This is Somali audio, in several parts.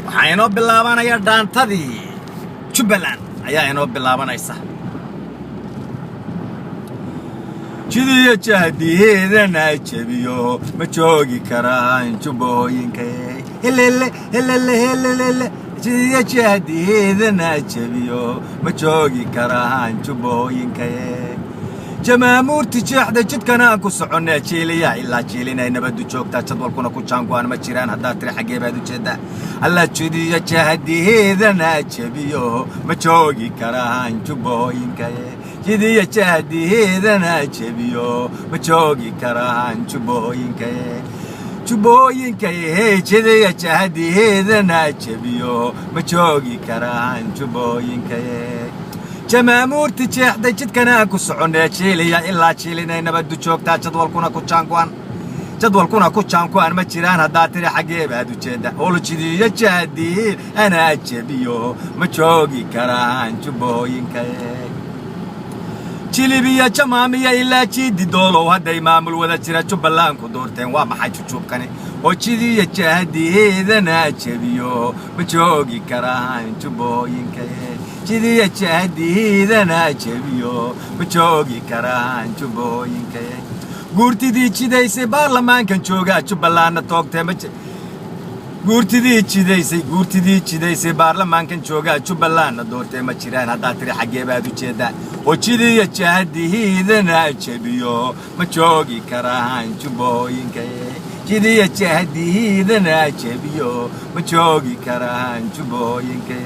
waxaynu bilaabanaya dhaantadii Jubbaland ayaa inoo bilaabanaysa jidiya jahdiidana jabiyo ma joogi karaan jubbooyinka helele jidiya jahdiidana jabiyo ma joogi karaan jubbooyinka jamaamuurti jeexda jidkana ku soconay jeeliya ilaa jeelinay nabadu joogta jadwalkuna ku jaangoan ma jiraan hadda tiri xageebaad u jeeda alla jidiya jahdiidana jabiyo ma joogi karaan jubbooyinka jidiya jahdiidana jabiyo ma joogi karaan jubbooyinka jidiya jahdiidana jabiyo ma joogi karaan jubbooyinka jamaamuurti jeexda jidkana ku soconay jeeliya ilaa jeelinay nabadu joogta jadwalkuna ku jaangoan ma jiraan hadda tiri xageebaad u jeeda oo jidiya jahdiidana jabiyo ma joogi karaan jubbooyinka jilibiya jamaamiya ilaa jiidi doolow hadday maamul wada jira Jubbaland ku doorteen waa maxay jujuubkani oo jidiya jahdiidana jabiyo ma joogi karaan jubbooyinka jidiya jahdiidana jabiyo ma joogi karaan jubbooyinka guurtidii jidaysay baarlamaankan jooga Jubbaland toogtay ma guurtidii jidaysay baarlamaankan jooga Jubbaland doortay ma jiraan hadda tiri xageebaad u jeeda oo jidiya jahdiidana jabiyo ma joogi karaan jubbooyinka jidiya jahdiidana jabiyo ma joogi karaan jubbooyinka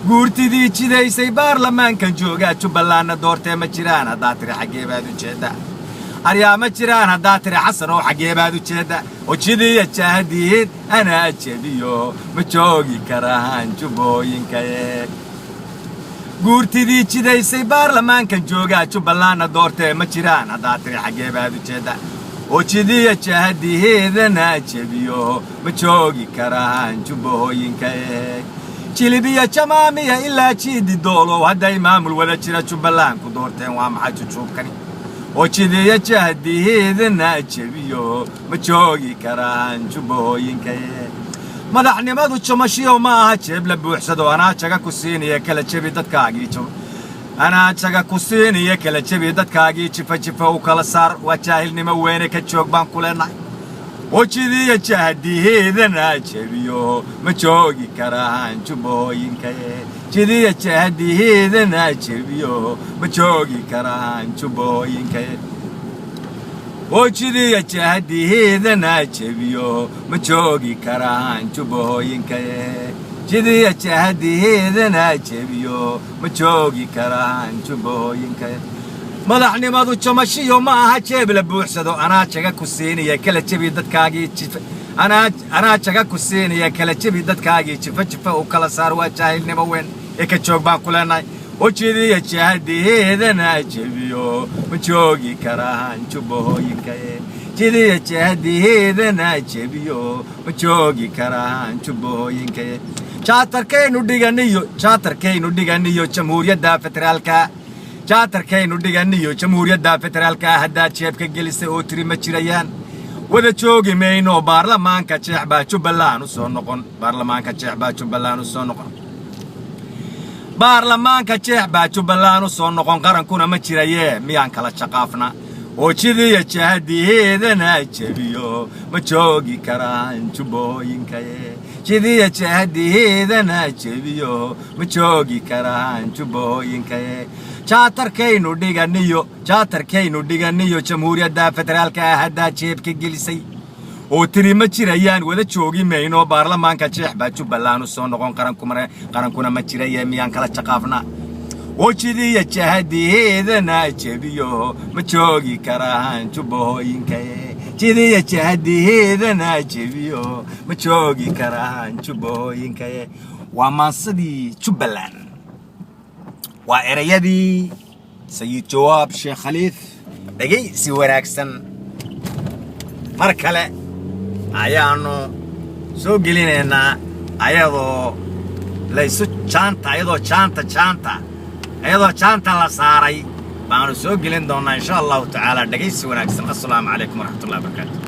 guurtidii jidaysay baarlamaankan jooga Jubbaland doortay ma jiraan hadda tiri xageebaad u jeeda aryaa ma jiraan hadda tiri xasan oo xageebaad u jeeda oo jidiya jahdiidana jabiyo ma joogi karaan jubbooyinka guurtidii jidaysay baarlamaankan jooga Jubbaland doortay ma jiraan hadda tiri xageebaad u jeeda oo jidiya jahdiidana jabiyo ma joogi karaan jubbooyinka jilibiya jamaamiya ilaa jiidi doolow hadday maamul wada jira Jubbaland ku doorteen waa maxay jujuubkani oo jidiya jahdiidana jabiyo ma joogi karaan jubbooyinka madaxnimadu jamashiyo ma aha jeeb la buuxsado anaa jaga ku siinaya kala jabi dadkaagii jifa u kala saar waa jaahilnimo weyne ka joog baan ku leenahay oo jidiya jahdiidana jabiyo ma joogi karaan jubbooyinka jidiya jahdiidana jabiyo ma joogi karaan jubbooyinka oo jidiya jahdiidana jabiyo ma joogi karaan jubbooyinka jidiya jahdiidana jabiyo ma joogi karaan jubbooyinka madaxnimadu jamashiyo ma aha jeeb la buuxsado anaa jaga ku siinaya kala jabi dadkaagii jifa u kala saar waa jaahilnimo weyn ee ka joog baan ku leenahay oo jidiya jahdiidana jabiyo ma joogi karaan jubbooyinka jidiya jahdiidana jabiyo ma joogi karaan jubbooyinka jaatarkaynu dhiganiyo jamhuuriyadda federaalka haddaad jeebka gelisay oo tiri ma jirayaan wada joogi mayno baarlamaanka jeex baa Jubbaland u soo noqon qarankuna ma jirayee miyaan kala jaqaafna oo jidiya jahdiidana jabiyo ma joogi karaan jubbooyinka jidiya jahdiidana jabiyo ma joogi karaan jubbooyinka jaatarkaynu dhiganiyo jamhuuriyadda federaalka haddaad jeebka gelisay oo tiri ma jirayaan wada joogi mayno baarlamaanka jeex baa Jubbaland u soo noqon qarankuna ma jirayee miyaan kala jaqaafna oo jidiya jahdiidana jabiyo ma joogi karaan jubbooyinka jidiya jahdiidana jabiyo ma joogi karaan jubbooyinka waa maansadii Jubbaland waa erayadii sayid jawaab sheekh khaliif dhageysi wanaagsan mar kale ayaanu soo gelinaynaa ayadoo laysu ayadoo jaanta la saaray baanu soo gelin doonaa insha Allah taala dhageysi wanaagsan. Assalaamu calaykum waraxmatullaahi wabarakaatuh.